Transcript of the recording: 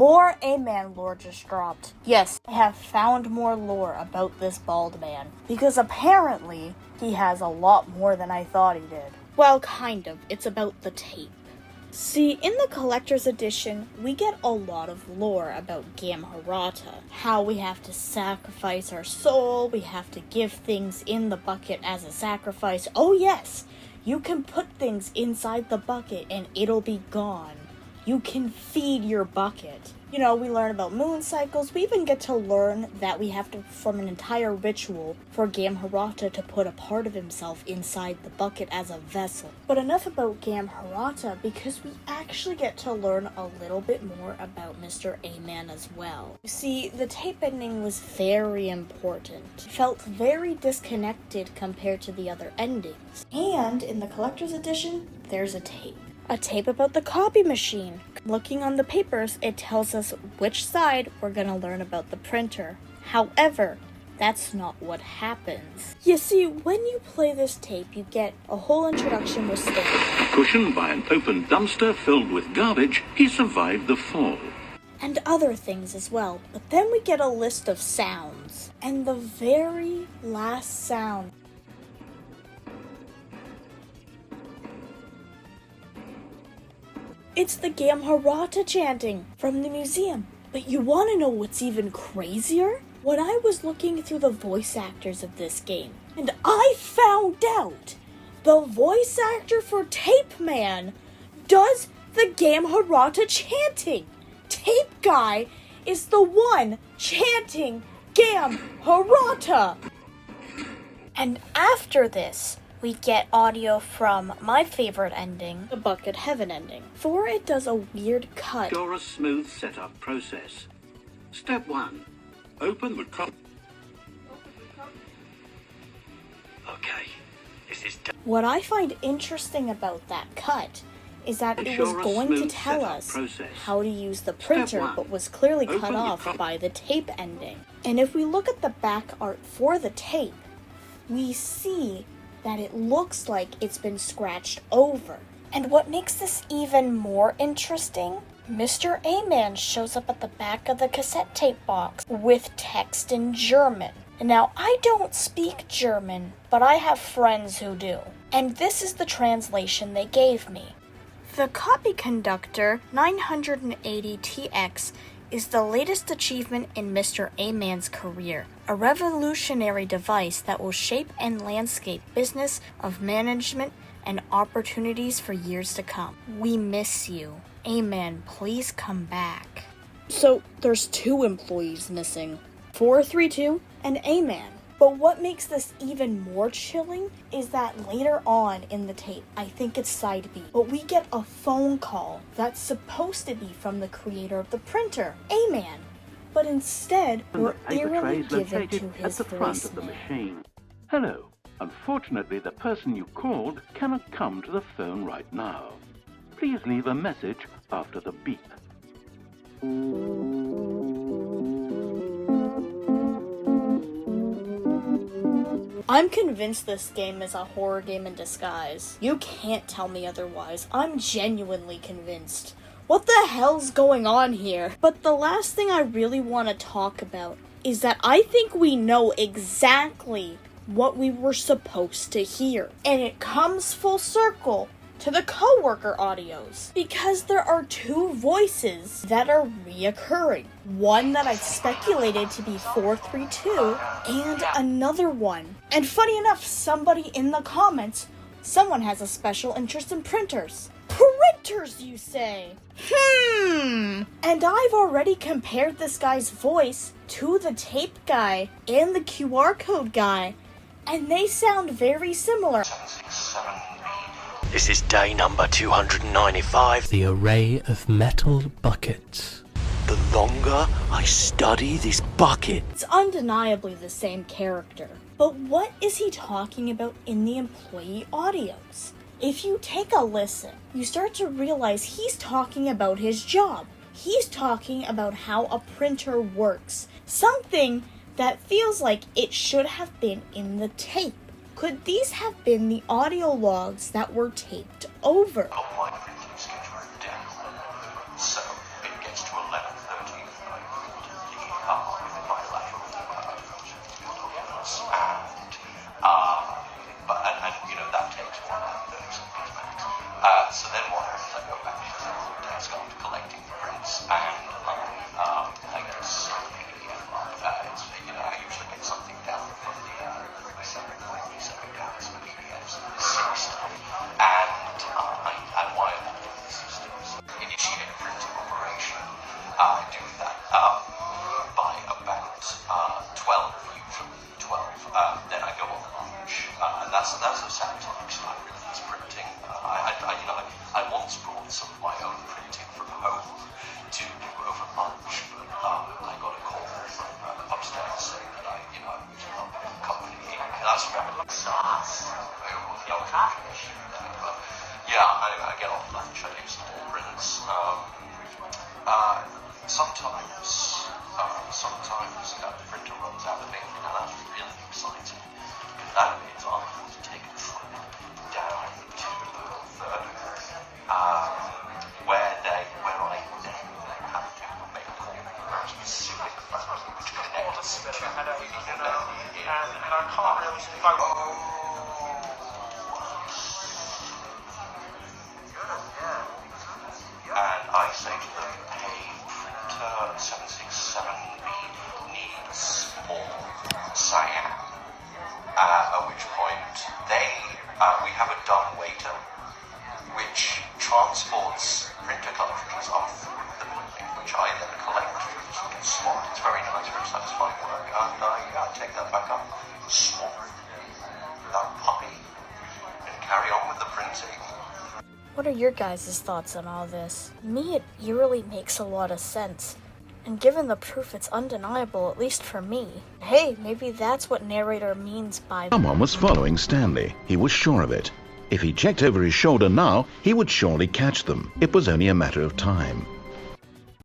More Aman lore just dropped. Yes, I have found more lore about this bald man, because apparently he has a lot more than I thought he did. Well, kind of. It's about the tape. See, in the collector's edition, we get a lot of lore about Gamharata. How we have to sacrifice our soul, we have to give things in the bucket as a sacrifice. Oh yes, you can put things inside the bucket and it'll be gone. You can feed your bucket. You know, we learn about moon cycles. We even get to learn that we have to perform an entire ritual for Gamharata to put a part of himself inside the bucket as a vessel. But enough about Gamharata, because we actually get to learn a little bit more about Mr. Aman as well. You see, the tape ending was very important. It felt very disconnected compared to the other endings. And in the collector's edition, there's a tape. A tape about the copy machine. Looking on the papers, it tells us which side we're gonna learn about the printer. However, that's not what happens. You see, when you play this tape, you get a whole introduction with Stanley. Cushioned by an open dumpster filled with garbage, he survived the fall. And other things as well. But then we get a list of sounds. And the very last sound, it's the Gamharata chanting from the museum. But you want to know what's even crazier? When I was looking through the voice actors of this game, and I found out the voice actor for Tape Man does the Gamharata chanting. Tape Guy is the one chanting Gamharata. And after this, we get audio from my favorite ending, the Bucket Heaven ending. For it does a weird cut. You're a smooth setup process. Step 1. Open the cup. Okay, this is done. What I find interesting about that cut is that it was going to tell us how to use the printer, but was clearly cut off by the tape ending. And if we look at the back art for the tape, we see that it looks like it's been scratched over. And what makes this even more interesting, Mr. Aman shows up at the back of the cassette tape box with text in German. Now, I don't speak German, but I have friends who do. And this is the translation they gave me. The Copy Conductor 980TX is the latest achievement in Mr. Aman's career, a revolutionary device that will shape and landscape business of management and opportunities for years to come. We miss you. Aman, please come back. So, there's 2 employees missing. 432 and Aman. But what makes this even more chilling is that later on in the tape, I think it's side B, but we get a phone call that's supposed to be from the creator of the printer, Aman. But instead, we're eerily given to his voicemail. Hello. Unfortunately, the person you called cannot come to the phone right now. Please leave a message after the beep. I'm convinced this game is a horror game in disguise. You can't tell me otherwise. I'm genuinely convinced. What the hell's going on here? But the last thing I really want to talk about is that I think we know exactly what we were supposed to hear. And it comes full circle to the coworker audios, because there are 2 voices that are reoccurring. One that I've speculated to be 432, and another one. And funny enough, somebody in the comments, someone has a special interest in printers. Printers, you say? And I've already compared this guy's voice to the tape guy and the QR code guy, and they sound very similar. This is day number 295. The array of metal buckets. The longer I study this bucket, It's undeniably the same character. But what is he talking about in the employee audios? If you take a listen, you start to realize he's talking about his job. He's talking about how a printer works. Something that feels like it should have been in the tape. Could these have been the audio logs that were taped over? I'll find everything scheduled down. So, it gets to 11:30. I do that by about 12 usually. 12. Then I go on lunch. That's a sad time because I really miss printing. I once brought some of my own printing from home to do over lunch, but I got a call from upstairs saying that I was not company. That's remember SARS. Yeah, anyway, I get off lunch, I do some more prints. Sometimes the printer runs out of ink, and that's really exciting. Because that means I'll have to take a trip down to the third where I then have to make a call for a specific phone which connects to the and I can't really and I say to them, hey, printer 767B needs more cyan. At which point we have a dumb waiter which transports printer cartridges up through the building, which I then collect from the slot. It's very nice, very satisfying work, and I take that back up, swap that puppy, and carry on with the printing. What are your guys' thoughts on all this? Me, it eerily makes a lot of sense. And given the proof, it's undeniable, at least for me. Hey, maybe that's what narrator means by... Someone was following Stanley. He was sure of it. If he checked over his shoulder now, he would surely catch them. It was only a matter of time.